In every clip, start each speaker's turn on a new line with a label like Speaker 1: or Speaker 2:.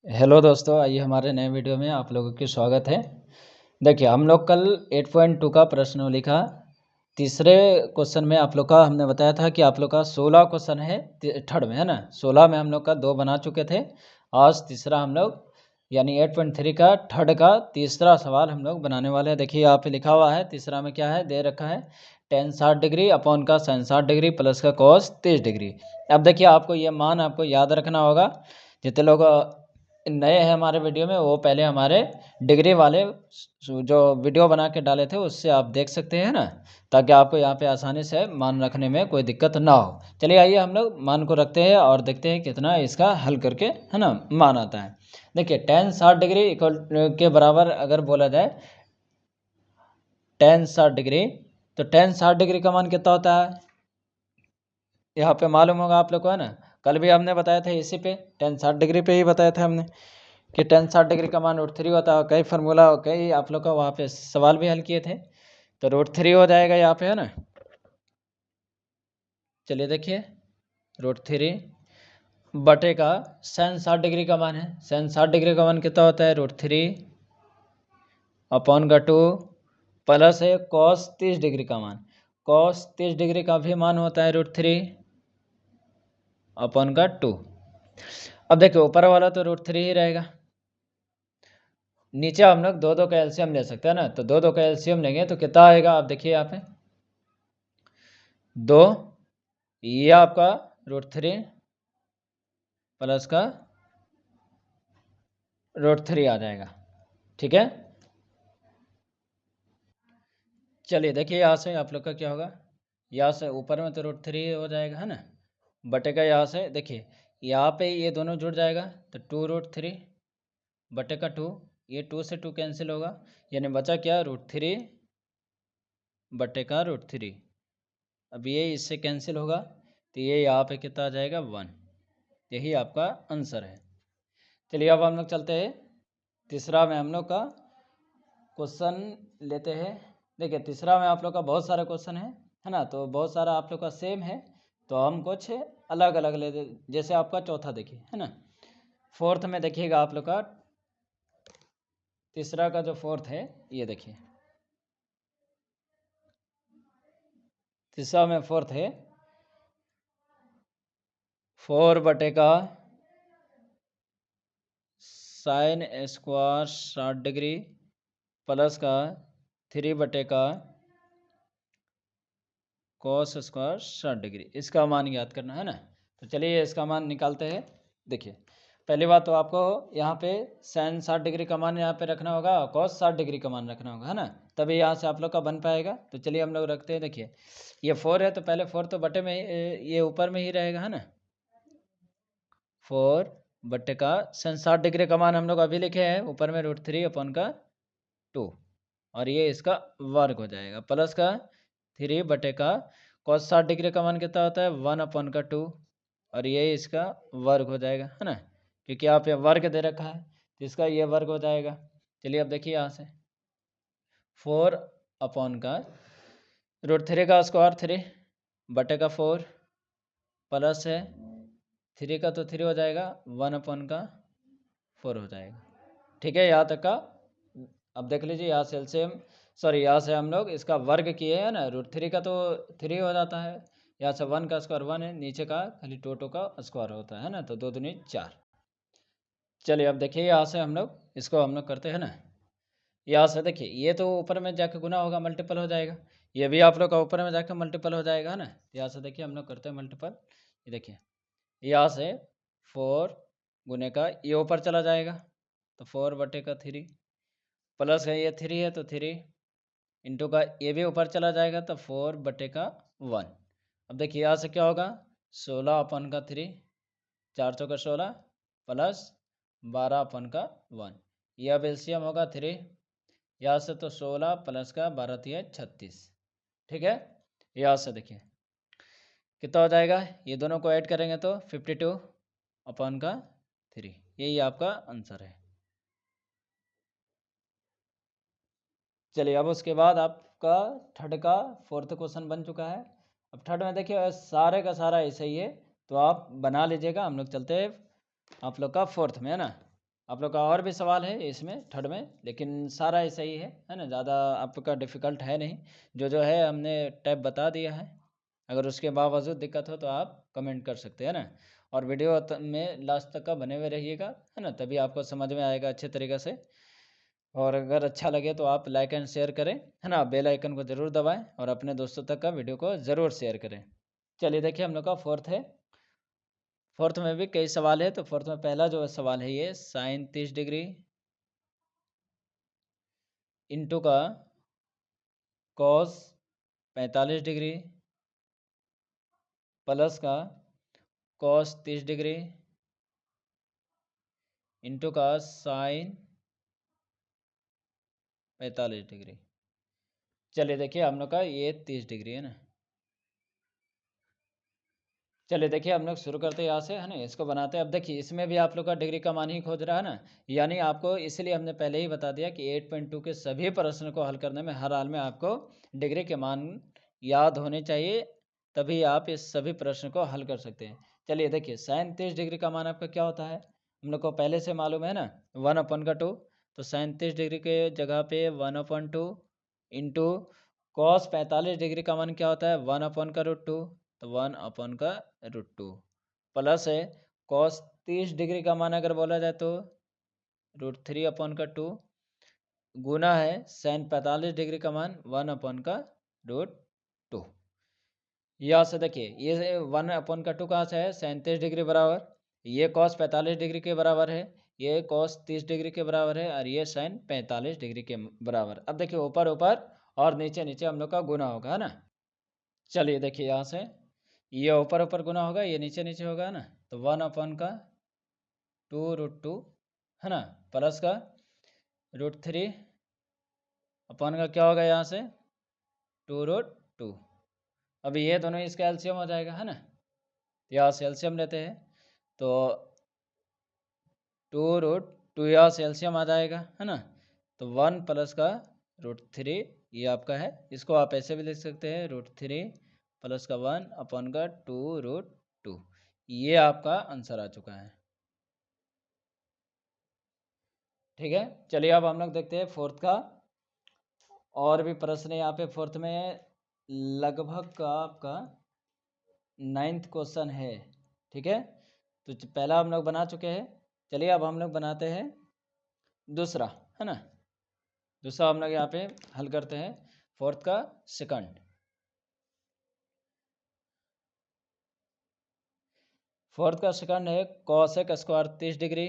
Speaker 1: Hello दोस्तों, आइए हमारे नए वीडियो में आप लोगों की स्वागत है। देखिए, हम लोग कल 8.2 का प्रश्न लिखा। तीसरे क्वेश्चन में आप लोग का हमने बताया था कि आप लोग का 16 क्वेश्चन है थर्ड में, है ना। 16 में हम लोग का 2 बना चुके थे। आज तीसरा हम लोग यानी 8.3 का थर्ड का तीसरा सवाल हम लोग बनाने वाले हैं। देखिए यहाँ पे लिखा हुआ है, तीसरा में क्या है दे रखा है, tan 60 डिग्री अपॉन का sin 60 डिग्री प्लस का cos 30 डिग्री। अब देखिए आपको ये मान आपको याद रखना होगा। जितने लोग नए हैं हमारे वीडियो में, वो पहले हमारे डिग्री वाले जो वीडियो बना के डाले थे उससे आप देख सकते हैं ना, ताकि आपको यहाँ पे आसानी से मान रखने में कोई दिक्कत ना हो। चलिए आइए हम लोग मान को रखते हैं और देखते हैं कितना इसका हल करके, है ना, मान आता है। देखिए tan 60 डिग्री इक्वल के बराबर अगर बोला जाए tan 60 डिग्री, तो tan 60 डिग्री का मान कितना होता है यहाँ पे मालूम होगा आप लोग को, है ना। कल भी हमने बताया था इसी पे tan 60 डिग्री पे ही बताया था हमने कि tan 60 डिग्री का मान √3 होता है। कई फार्मूला कई आप लोग का वहाँ पे सवाल भी हल किए थे, तो √3 हो जाएगा यहाँ पे, है ना। चलिए देखिए, √3 बटे का sin 60 डिग्री का मान है। sin 60 डिग्री का मान कितना होता है √3 अपॉन का 2 प्लस है cos 30 डिग्री का मान। cos 30 डिग्री का भी मान होता है √3 अपॉन का 2। अब देखिए ऊपर वाला तो √3 ही रहेगा, नीचे हम लोग दो का एलसीएम ले सकते हैं ना, तो दो का एलसीएम लेंगे तो कितना आएगा आप देखिए यहाँ पे 2, ये आपका √3 प्लस का √3 आ जाएगा, ठीक है। चलिए देखिए यहाँ से आप लोग का क्या होगा, यहाँ से ऊपर में तो √3 हो जाएगा, है ना, बटे का यहाँ से देखिए यहाँ पे ये दोनों जुड़ जाएगा तो 2√3 बटे का 2, ये 2 से 2 कैंसिल होगा, यानी बचा क्या √3 बटे का √3। अब ये इससे कैंसिल होगा तो ये यहाँ पे कितना आ जाएगा 1। यही आपका आंसर है। चलिए अब हम लोग चलते हैं तीसरा में हम लोग का क्वेश्चन लेते हैं। देखिए तीसरा में आप लोग का बहुत सारा क्वेश्चन है ना, तो बहुत सारा आप लोग का सेम है, तो हम कुछ अलग अलग लेते। जैसे आपका चौथा देखिए, है ना, फोर्थ में देखिएगा आप लोग का तीसरा का जो फोर्थ है, ये देखिए तीसरा में फोर्थ है 4 बटे का sin स्क्वायर 60 डिग्री प्लस का 3 बटे का cos स्क्वायर 60 डिग्री, इसका मान याद करना है ना। तो चलिए इसका मान निकालते हैं। देखिए पहली बात तो आपको यहाँ पे sin 60 डिग्री का मान यहाँ पे रखना होगा, cos 60 डिग्री का मान रखना होगा, है ना, तभी यहाँ से आप लोग का बन पाएगा। तो चलिए हम लोग रखते हैं। देखिए ये 4 है तो पहले 4 तो बटे में ये ऊपर में ही रहेगा, है ना। 4 बटे का sin 60 डिग्री का मान हम लोग अभी लिखे हैं ऊपर में √3 अपॉन का 2, और ये इसका वर्ग हो जाएगा प्लस का 3 बटे का cos 60 डिग्री का मान कितना होता है 1 अपॉन का 2, और ये इसका वर्ग हो जाएगा, है ना, क्योंकि यहाँ पे वर्ग दे रखा है तो इसका ये वर्ग हो जाएगा। चलिए अब देखिए यहाँ से 4 अपॉन का √3 का स्क्वायर 3 बटे का 4 प्लस है 3 का तो 3 हो जाएगा 1 अपॉन का 4 हो जाएगा, ठीक है। यहाँ तक का अब देख लीजिए, यहाँ से एलसीएम सॉरी यहाँ से हम लोग इसका वर्ग किए हैं ना, √3 का तो 3 हो जाता है, यहाँ से 1 का स्क्वायर 1 है, नीचे का खाली 2 का स्क्वायर होता है ना, तो 2 दूनी 4। चलिए अब देखिए यहाँ से हम लोग इसको हम लोग करते हैं ना, यहाँ से देखिए ये तो ऊपर में जाके गुना होगा, मल्टीपल हो जाएगा, ये भी आप लोग का ऊपर में जाकर मल्टीपल हो जाएगा, है ना। यहाँ से देखिए हम लोग करते हैं मल्टीपल, ये देखिए यहाँ से 4 गुने का ये ऊपर चला जाएगा तो 4 बटे का 3 प्लस है ये 3 है तो 3 इंटू का ये भी ऊपर चला जाएगा तो 4 बटे का 1। अब देखिए यहाँ से क्या होगा 16 अपन का 3, 4 चौका 16 प्लस 12 अपन का 1, यह अब एलसीएम होगा 3, यहाँ से तो 16 प्लस का 12 3 36, ठीक है। यहाँ से देखिए कितना हो जाएगा, ये दोनों को ऐड करेंगे तो 52 अपन का 3, यही आपका आंसर है। चलिए अब उसके बाद आपका थर्ड का फोर्थ क्वेश्चन बन चुका है। अब थर्ड में देखिए सारे का सारा ऐसे ही है, तो आप बना लीजिएगा। हम लोग चलते हैं आप लोग का फोर्थ में, है ना। आप लोग का और भी सवाल है इसमें थर्ड में, लेकिन सारा ऐसा ही है ना, ज़्यादा आपका डिफ़िकल्ट है नहीं। जो है हमने टैब बता दिया है। अगर उसके बावजूद दिक्कत हो तो आप कमेंट कर सकते हैं ना। और वीडियो में लास्ट तक का बने हुए रहिएगा, है ना, तभी आपको समझ में आएगा अच्छे तरीके से। और अगर अच्छा लगे तो आप लाइक एंड शेयर करें, है ना, बेल आइकन को ज़रूर दबाएं और अपने दोस्तों तक का वीडियो को ज़रूर शेयर करें। चलिए देखिए हम लोग का फोर्थ है। फोर्थ में भी कई सवाल है। तो फोर्थ में पहला जो सवाल है ये साइन 30 डिग्री इंटू का कॉस 45 डिग्री प्लस का कॉस 30 डिग्री इंटू का साइन 45 डिग्री। चलिए देखिए हम लोग का ये 30 डिग्री है ना। चलिए देखिए हम लोग शुरू करते हैं यहाँ से, है ना, इसको बनाते हैं। अब देखिए इसमें भी आप लोग का डिग्री का मान ही खोज रहा है ना, यानी आपको इसलिए हमने पहले ही बता दिया कि 8.2 के सभी प्रश्न को हल करने में हर हाल में आपको डिग्री के मान याद होने चाहिए, तभी आप इस सभी प्रश्न को हल कर सकते हैं। चलिए देखिए साइन 30 डिग्री का मान आपका क्या होता है, हम लोग को पहले से मालूम है ना, 1/2। तो साइन 30 डिग्री के जगह पे 1/2 इंटू कॉस 45 डिग्री का मान क्या होता है, 1/√2। तो 1/√2 प्लस है कॉस 30 डिग्री का मान अगर बोला जाए तो √3/2 गुना है साइन 45 डिग्री का मान 1/√2। यहाँ से देखिए ये 1/2 कहाँ से है, साइन 30 डिग्री बराबर, ये कॉस 45 डिग्री के बराबर है, ये कॉस 30 डिग्री के बराबर है, और ये साइन 45 डिग्री के बराबर। अब देखिए ऊपर ऊपर और नीचे नीचे हम लोग का गुना होगा, है ना। चलिए देखिए यहाँ से ये ऊपर ऊपर गुना होगा, ये नीचे नीचे होगा ना। तो 1/2√2 है ना, प्लस का √3 अपन का क्या होगा यहाँ से 2√2। अभी ये दोनों इसका एलसीएम हो जाएगा, है ना। यहाँ से एलसीएम लेते हैं तो 2√2 यहाँ से एलसीएम आ जाएगा, है ना। तो 1 प्लस का √3 ये आपका है। इसको आप ऐसे भी लिख सकते हैं √3 प्लस का 1 अपन का 2√2। ये आपका आंसर आ चुका है। ठीक है, चलिए अब हम लोग देखते हैं फोर्थ का। और भी प्रश्न यहाँ पे फोर्थ में लगभग का आपका 9th क्वेश्चन है। ठीक है, तो पहला हम लोग बना चुके हैं। चलिए अब हम लोग बनाते हैं दूसरा, है ना। दूसरा हम लोग यहाँ पे हल करते हैं फोर्थ का सेकंड। फोर्थ का सेकंड है कॉसेक स्क्वायर 30 डिग्री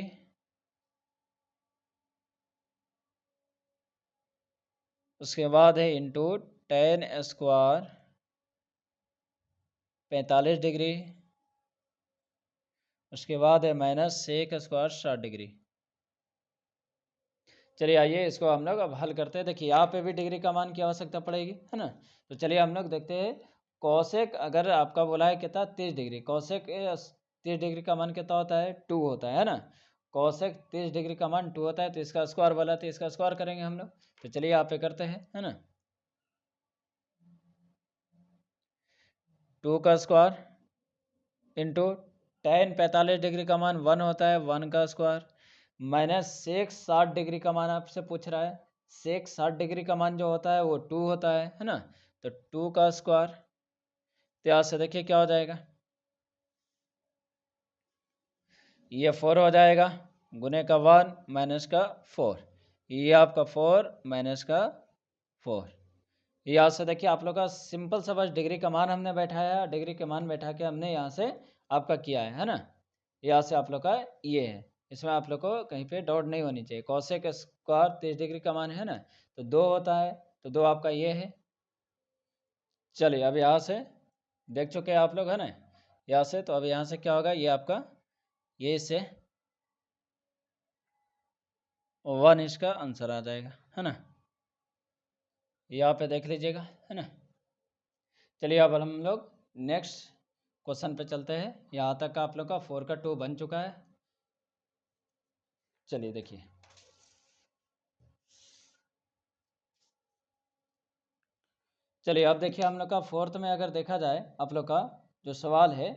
Speaker 1: उसके बाद है इंटू टेन स्क्वायर 45 डिग्री उसके बाद है माइनस सेक स्क्वायर 60 डिग्री। चलिए आइए इसको हम लोग अब हल करते हैं। देखिए यहाँ पे भी डिग्री का मान की आवश्यकता पड़ेगी, है ना। तो चलिए हम लोग देखते हैं कॉसेक अगर आपका बोला है कितना 30 डिग्री, कॉसेक 30 डिग्री का मान कितना होता है 2 होता है ना। कॉसेक 30 डिग्री का मान 2 होता है, तो इसका स्क्वायर बोला तो इसका स्क्वायर करेंगे हम लोग। तो चलिए यहाँ पे करते हैं, है ना। 2 का स्क्वायर इंटू टेन 45 डिग्री का मान 1 होता है, 1 का स्क्वायर माइनस सेक 60 डिग्री का मान आपसे पूछ रहा है। सेक 60 डिग्री का मान जो होता है वो 2 होता है ना। तो 2 का स्क्वायर, तो यहाँ से देखिए क्या हो जाएगा, ये 4 हो जाएगा गुने का 1 माइनस का 4, ये आपका 4 माइनस का 4। यहाँ से देखिए आप लोग का सिंपल सा बस डिग्री का मान हमने बैठाया, डिग्री के मान बैठा के हमने यहाँ से आपका किया है ना। यहाँ से आप लोग का ये है, इसमें आप लोग को कहीं पे डाउट नहीं होनी चाहिए। कॉसेक स्क्वायर 30 डिग्री का मान है ना, तो 2 होता है, तो 2 आपका ये है। चलिए अब यहाँ से देख चुके हैं आप लोग, है ना, यहाँ से। तो अब यहाँ से क्या होगा, ये आपका ये इससे 1 इसका आंसर आ जाएगा, है ना। यहाँ पे देख लीजिएगा, है ना। चलिए अब हम लोग नेक्स्ट क्वेश्चन पे चलते हैं। यहाँ तक का आप लोग का 4 का 2 बन चुका है। चलिए देखिए, चलिए अब देखिए हम लोग का फोर्थ में अगर देखा जाए आप लोग का जो सवाल है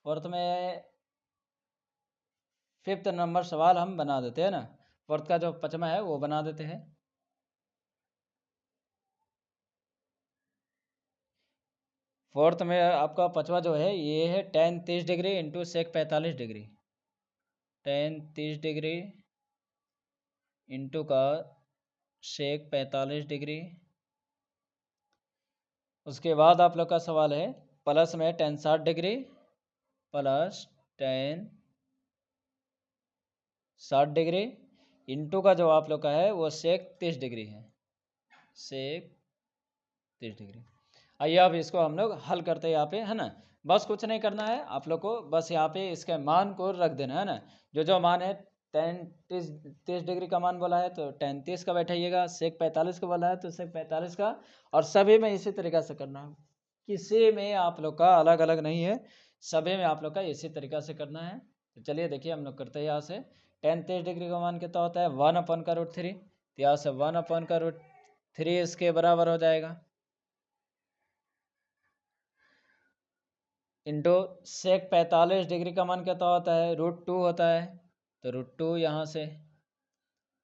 Speaker 1: फोर्थ में 5th नंबर सवाल हम बना देते हैं ना, 4th का जो 5वां है वो बना देते हैं। फोर्थ में आपका 5वां जो है ये है tan 30 degree into sec 45 degree, tan 30 degree into का sec 45 डिग्री। उसके बाद आप लोग का सवाल है प्लस में tan 60 degree plus tan 60 degree into का जो आप लोग का है वो sec 30 डिग्री है, sec 30 डिग्री। आइए अब इसको हम लोग हल करते हैं यहाँ पे, है ना। बस कुछ नहीं करना है आप लोग को, बस यहाँ पे इसके मान को रख देना है ना। जो जो मान है tan 30 डिग्री का मान बोला है तो tan 30 का बैठाइएगा, sec 45 का बोला है तो sec 45 का, और सभी में इसी तरीका से करना है, किसी में आप लोग का अलग अलग नहीं है, सभी में आप लोग का इसी तरीका से करना है। तो चलिए देखिए हम लोग करते हैं यहाँ से। tan 30 डिग्री का मान कितना होता है 1/√3, तो यहाँ से 1/√3 इसके बराबर हो जाएगा, इंटू sec 45 डिग्री का मान कितना होता है √2 होता है, तो √2 यहाँ से,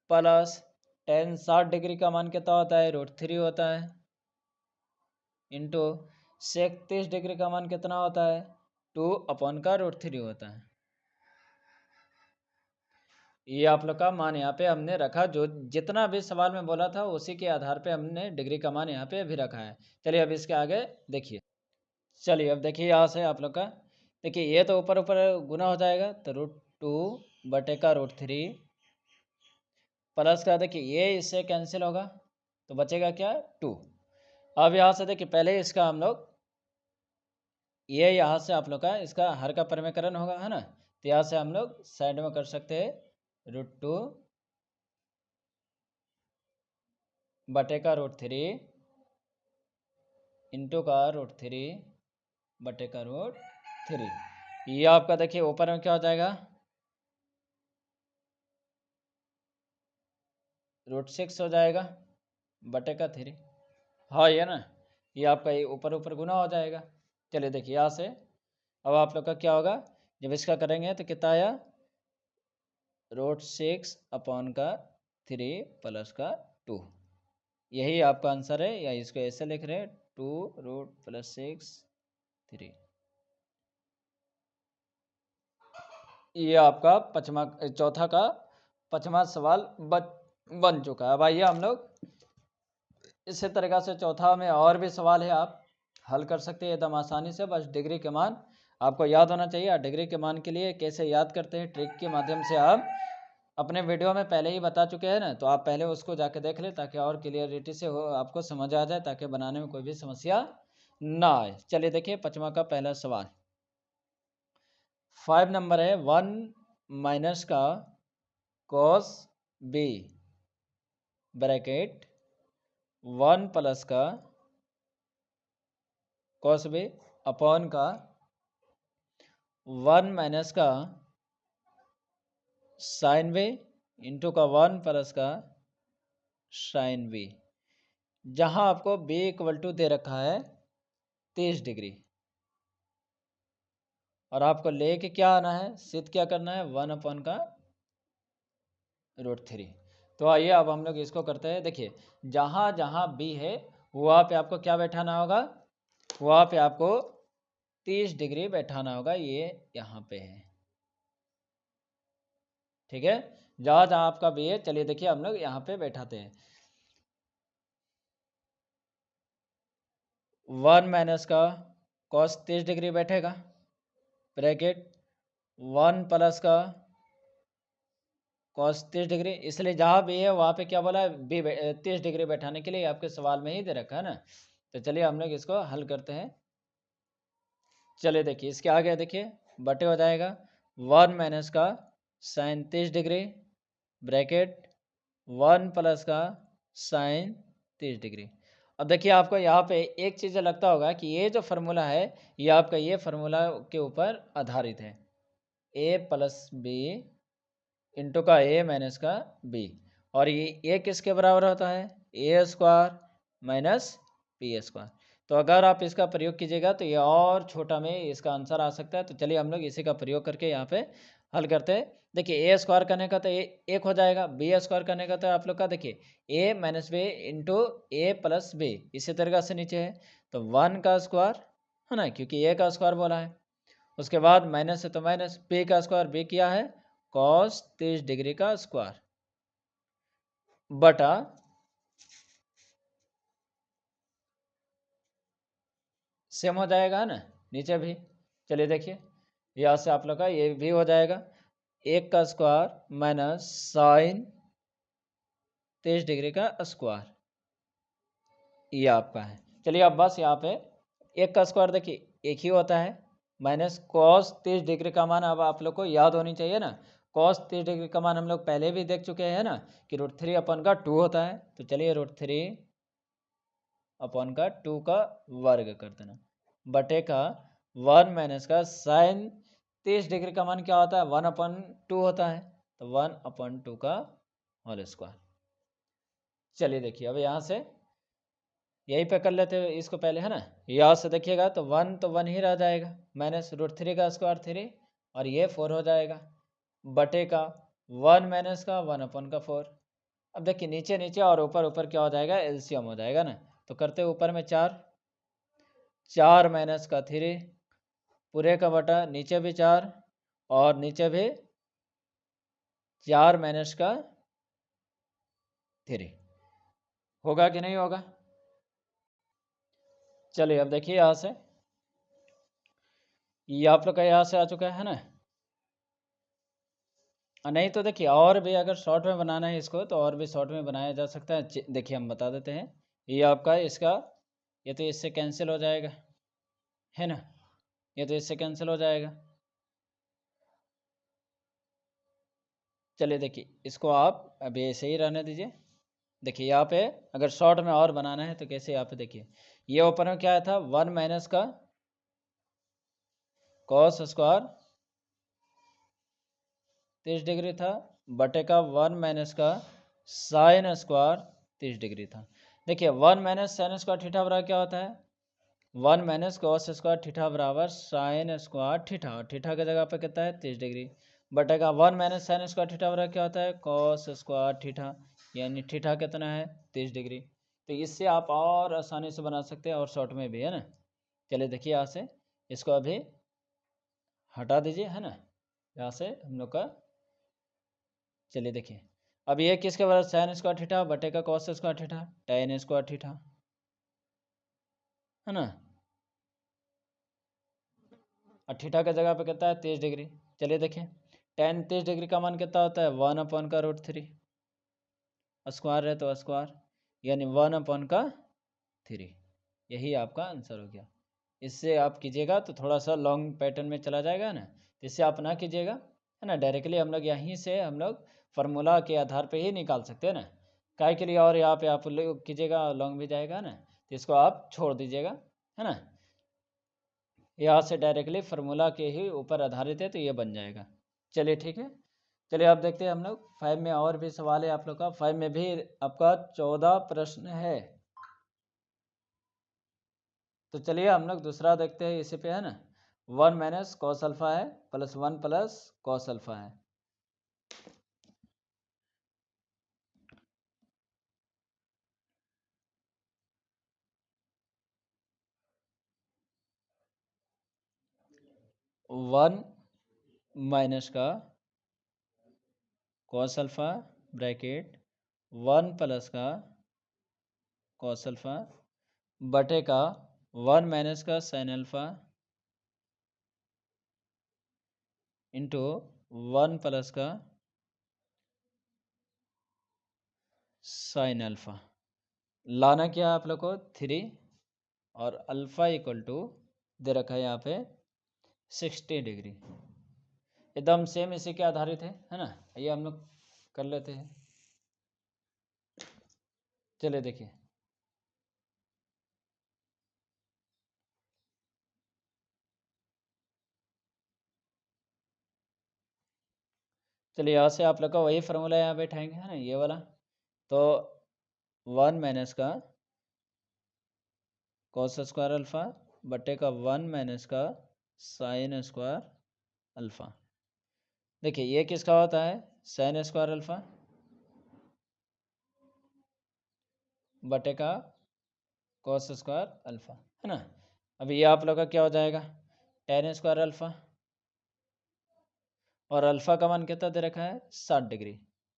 Speaker 1: प्लस tan 60 डिग्री का मान कितना होता है √3 होता है, इंटू sec 30 डिग्री का मान कितना होता है 2/√3 होता है। ये आप लोग का मान यहाँ पे हमने रखा, जो जितना भी सवाल में बोला था उसी के आधार पे हमने डिग्री का मान यहाँ पे भी रखा है। चलिए अब इसके आगे देखिए। चलिए अब देखिए यहाँ से आप लोग का, देखिए ये तो ऊपर ऊपर गुना हो जाएगा, तो √2/√3 प्लस का, देखिए ये इससे कैंसिल होगा तो बचेगा क्या 2। अब यहाँ से देखिए पहले इसका हम लोग, ये यहाँ से आप लोग का इसका हर का परिमेयकरण होगा, है ना, तो यहाँ से हम लोग साइड में कर सकते हैं √2/√3 इंटू का √3/√3। ये आपका देखिए ऊपर में क्या हो जाएगा √6 हो जाएगा /3। हाँ ये ना, ये आपका ये ऊपर ऊपर गुना हो जाएगा। चलिए देखिए यहाँ से अब आप लोग का क्या होगा, जब इसका करेंगे तो कितना आया √6/3 प्लस का 2, यही आपका आंसर है, या इसको ऐसे लिख रहे हैं 2√+6/3। ये आपका चौथा का 5वां सवाल बन चुका है। अब आइए हम लोग इसी तरीका से चौथा में और भी सवाल है, आप हल कर सकते हैं एकदम आसानी से। बस डिग्री के मान आपको याद होना चाहिए। डिग्री के मान के लिए कैसे याद करते हैं, ट्रिक के माध्यम से आप अपने वीडियो में पहले ही बता चुके हैं ना, तो आप पहले उसको जाके देख लें ताकि और क्लियरिटी से हो, आपको समझ आ जाए, ताकि बनाने में कोई भी समस्या ना आए। चलिए देखिए 5वां का पहला सवाल 5 नंबर है 1 माइनस का cos b ब्रैकेट 1 प्लस का cos b अपॉन का 1 माइनस का साइन b इंटू का 1 प्लस का साइन b, जहां आपको b इक्वल टू दे रखा है 30 डिग्री, और आपको लेके क्या आना है, सिद्ध क्या करना है 1 का √3। तो आइए अब हम लोग इसको करते हैं। देखिए जहां जहां b है वहां पे आपको क्या बैठाना होगा, वहां पे आपको 30 डिग्री बैठाना होगा, ये यहाँ पे है, ठीक है। जहां जहां आपका b है, चलिए देखिए हम लोग यहाँ पे बैठाते हैं। 1 माइनस का cos 30 डिग्री बैठेगा ब्रैकेट 1 प्लस का cos 30 डिग्री, इसलिए जहाँ भी है वहाँ पे क्या बोला है बी 30 डिग्री बैठाने के लिए आपके सवाल में ही दे रखा है ना। तो चलिए हम लोग इसको हल करते हैं। चलिए देखिए इसके आगे देखिए बटे हो जाएगा 1 माइनस का साइन 30 डिग्री ब्रैकेट 1 प्लस का साइन 30 डिग्री। अब देखिए आपको यहाँ पे एक चीज़ लगता होगा कि ये जो फार्मूला है ये आपका ये फार्मूला के ऊपर आधारित है, a प्लस बी इंटू का a माइनस का b, और ये किसके बराबर होता है a² माइनस b²। तो अगर आप इसका प्रयोग कीजिएगा तो ये और छोटा में इसका आंसर आ सकता है। तो चलिए हम लोग इसी का प्रयोग करके यहाँ पे हल करते हैं। देखिए ए स्क्वायर करने का तो एक हो जाएगा, बी स्क्वायर करने का तो आप लोग का देखिए ए माइनस बी इंटू ए प्लस बी, इसी तरीके से नीचे है तो 1 का स्क्वायर है ना, क्योंकि ए का स्क्वायर बोला है। उसके बाद माइनस है तो माइनस, बी का स्क्वायर, बी किया है कॉस 30 डिग्री का स्क्वायर बटा सेम हो जाएगा है ना नीचे भी। चलिए देखिए यहाँ से आप लोग का ये भी हो जाएगा, एक का स्क्वायर माइनस साइन 30 डिग्री का स्क्वायर, ये आपका है। चलिए अब बस यहाँ पे एक का स्क्वायर देखिए एक ही होता है, माइनस कॉस 30 डिग्री का मान अब आप लोग को याद होनी चाहिए ना, कॉस 30 डिग्री का मान हम लोग पहले भी देख चुके हैं ना कि √3 अपन का 2 होता है। तो चलिए √3 अपन का 2 का वर्ग कर देना बटे का 1 माइनस का साइन 30 डिग्री का मान क्या होता है 1/2 होता है, तो 1/2 का होल स्क्वायर। चलिए देखिए अब यहाँ से यहीं पे कर लेते हैं इसको पहले है ना, यहाँ से देखिएगा तो 1 तो 1 ही रह जाएगा, माइनस √3 का स्क्वायर 3 और ये 4 हो जाएगा बटे का 1 माइनस का 1/4। अब देखिए नीचे नीचे और ऊपर ऊपर क्या हो जाएगा एलसीएम हो जाएगा ना, तो करते ऊपर में 4 माइनस का 3 पूरे का बटा नीचे भी 4 और नीचे भी 4 माइनस का 3 होगा कि नहीं होगा। चलिए अब देखिए यहाँ से ये आप लोग का यहाँ से आ चुका है ना, नहीं तो देखिए और भी अगर शॉर्ट में बनाना है इसको तो और भी शॉर्ट में बनाया जा सकता है। देखिए हम बता देते हैं, ये आपका इसका ये तो इससे कैंसिल हो जाएगा है ना, ये तो इससे कैंसिल हो जाएगा। चलिए देखिए इसको आप अभी ऐसे ही रहने दीजिए। देखिए यहाँ पे अगर शॉर्ट में और बनाना है तो कैसे, यहाँ पे देखिए ये ऊपर में क्या था 1 माइनस का कॉस स्क्वायर 30 डिग्री था बटे का 1 माइनस का साइन स्क्वायर 30 डिग्री था। देखिए 1 माइनस साइन स्क्वायर थीटा बराबर क्या होता है 1 माइनस कॉस स्क्वायर थीटा बराबर साइन स्क्वायर थीटा, और थीटा की जगह पे कितना है 30 डिग्री बटे का 1 माइनस साइन स्क्वायर थीटा बराबर क्या होता है कॉस स्क्वायर थीटा, यानी थीटा कितना है 30 डिग्री। तो इससे आप और आसानी से बना सकते हैं और शॉर्ट में भी है ना। चलिए देखिए यहाँ से इसको अभी हटा दीजिए है ना, यहाँ से हम लोग का। चलिए देखिए अब ये किसके बराबर साइन स्क्वायर थीटा बटे का cos square theta tan square theta है ना, और थीटा का जगह पे कितना है 30 डिग्री। चलिए देखिए tan 30 डिग्री का मान कितना होता है 1/√3, स्क्वायर है तो स्क्वायर यानी 1/3, यही आपका आंसर हो गया। इससे आप कीजिएगा तो थोड़ा सा लॉन्ग पैटर्न में चला जाएगा ना, इससे आप ना कीजिएगा है ना, डायरेक्टली हम लोग यहीं से हम लोग फार्मूला के आधार पे ही निकाल सकते हैं ना, काय के लिए और यहाँ पे आप लोग कीजिएगा लॉन्ग भी जाएगा ना, तो इसको आप छोड़ दीजिएगा है ना, यहाँ से डायरेक्टली फार्मूला के ही ऊपर आधारित है तो ये बन जाएगा। चलिए ठीक है, चलिए आप देखते हैं हम लोग 5 में और भी सवाल है आप लोग का। 5 में भी आपका 14 प्रश्न है, तो चलिए हम लोग दूसरा देखते हैं इसी पे है ना। 1 माइनस कॉस अल्फा है प्लस 1 प्लस कॉस अल्फा है। वन माइनस का कॉस अल्फा ब्रैकेट 1 प्लस का कॉस अल्फा बटे का 1 माइनस का साइन अल्फा इंटू 1 प्लस का साइन अल्फा। लाना क्या है आप लोग को 3 और अल्फा इक्वल टू दे रखा है यहाँ पे 60 डिग्री, एकदम सेम इसी के आधारित है ना। ये हम लोग कर लेते हैं। चलिए देखिए चलिए यहाँ से आप लोग का वही फार्मूला यहाँ बैठाएंगे है ना, ये वाला। तो 1 माइनस का कॉस स्क्वायर अल्फा बटे का 1 माइनस का साइन स्क्वायर अल्फा। देखिए ये किसका होता है, साइन स्क्वायर अल्फा बटे का कॉस स्क्वायर अल्फा, है ना। अभी ये आप लोग का क्या हो जाएगा, टेन स्क्वायर अल्फा, और अल्फा का मान कितना दे रखा है 60 डिग्री,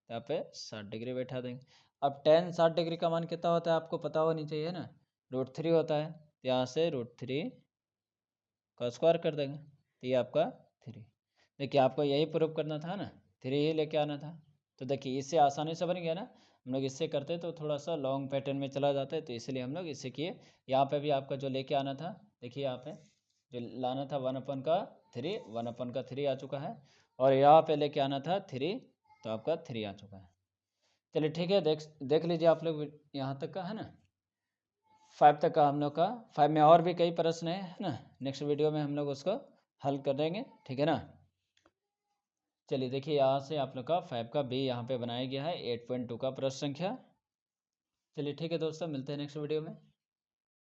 Speaker 1: यहाँ पे 60 डिग्री बैठा देंगे। अब टेन 60 डिग्री का मान कितना होता है आपको पता होनी चाहिए ना, √3 होता है, तो यहाँ से √3 का स्क्वायर कर देंगे, तो ये आपका 3। देखिए आपको यही प्रूव करना था ना, 3 ही लेके आना था। तो देखिए इससे आसानी से बन गया ना, हम लोग इससे करते तो थोड़ा सा लॉन्ग पैटर्न में चला जाता है, तो इसलिए हम लोग इससे किए। यहाँ पे भी आपका जो लेके आना था, देखिए यहाँ पे जो लाना था 1/3, 1/3 आ चुका है, और यहाँ पे लेके आना था 3, तो आपका 3 आ चुका है। चलिए ठीक है, देख लीजिए आप लोग, यहाँ तक का है ना, 5 तक का हम लोग का। 5 में और भी कई प्रश्न है ना, नेक्स्ट वीडियो में हम लोग उसको हल कर देंगे, ठीक है ना। चलिए देखिए यहाँ से आप लोग का 5 का बी यहाँ पे बनाया गया है 8.2 का प्रश्न संख्या। चलिए ठीक है दोस्तों, मिलते हैं नेक्स्ट वीडियो में।